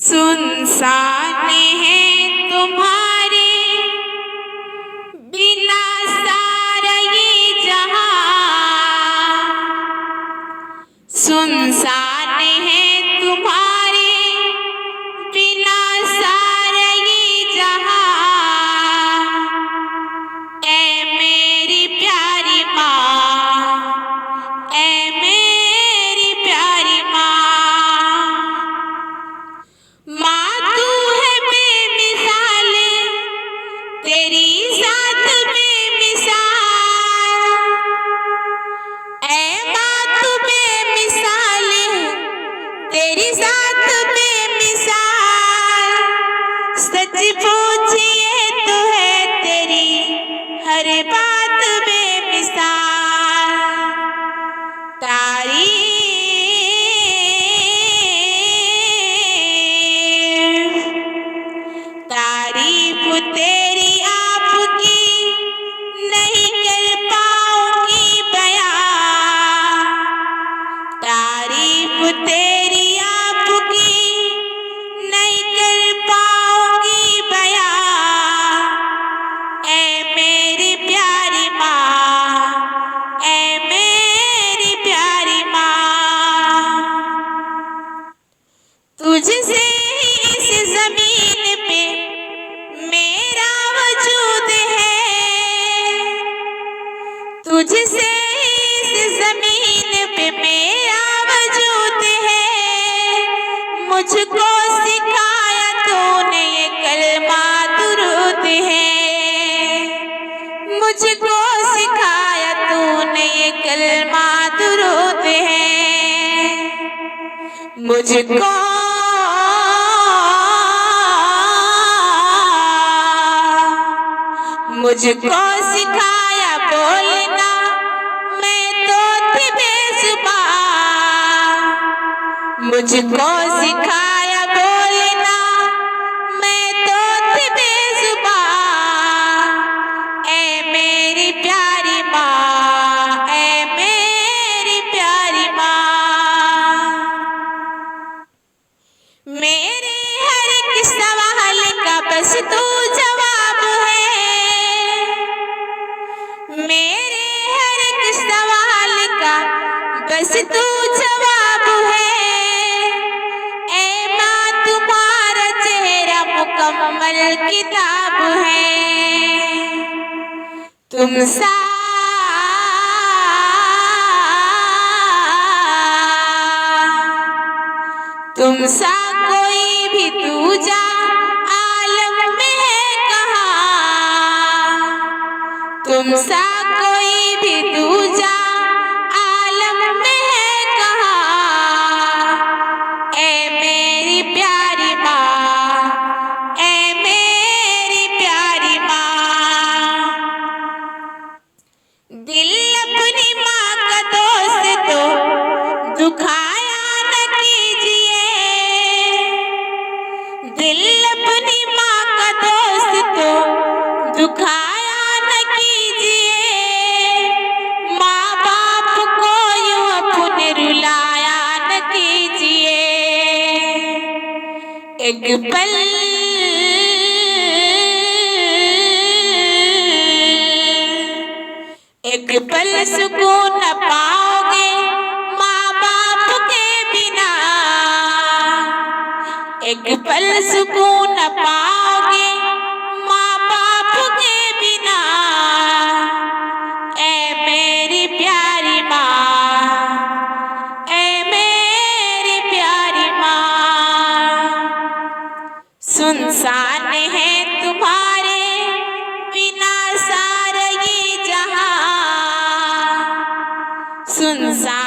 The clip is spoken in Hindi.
सुनसान है तुम्हारे बिना सारा ये जहां, सुनसान है तुम्हारे बिना सारा ये जहां। ऐ मेरी प्यारी माँ, ऐ मेरी प्यारी माँ, माँ तू है बेमिसाल, तेरी जात बेमिसाल। ऐ माँ तू बेमिसाल, तेरी जात बेमिसाल। सच पूछिए तो है तेरी हर बात बेमिसाल। तारीफ तेरी आपकी नहीं कर पाऊंगी बयां। तारीफ तेरी आपकी नहीं कर पाऊंगी बयां। ऐ मेरी प्यारी माँ, ऐ मेरी प्यारी माँ, तुझसे इस जमीन पे मेरा वजूद है। तुझसे इस जमीन पे मेरा वजूद है। मुझको सिखाया तूने ये कलमा दुरूद है। मुझको सिखाया तूने ये कलमा दुरूद है। मुझको सिखाया बोलना मैं तो थी बेज़ुबान। मुझको सिखाया बोलना मैं तो थी बेज़ुबान। ऐ मेरी प्यारी माँ, ऐ मेरी प्यारी माँ, मेरे हर एक सवाल का बस तू जवाब है। मेरे हर एक सवाल का बस तू जवाब है। ऐ माँ तुम्हारा चेहरा मुकम्मल किताब है। तुम सा कोई भी दूजा आलम में है कहाँ। तुम सा कोई भी दूजा आलम में है कहाँ। ऐ मेरी प्यारी माँ, ऐ मेरी प्यारी माँ, दिल अपनी माँ का दोस्त तो दुखाया न कीजिए। दिल अपनी माँ का दोस्त तो दुखाया न कीजिए। माँ बाप को यूं अपने रुलाया न कीजिए। एक पल सुकून न पाओगे माँ बाप के बिना। एक पल सुकून न पाओगे माँ बाप के बिना। ऐ मेरी प्यारी माँ, ऐ मेरी प्यारी माँ, सुनसान है तुम्हारे बिना सारा ये जहां। सुनसान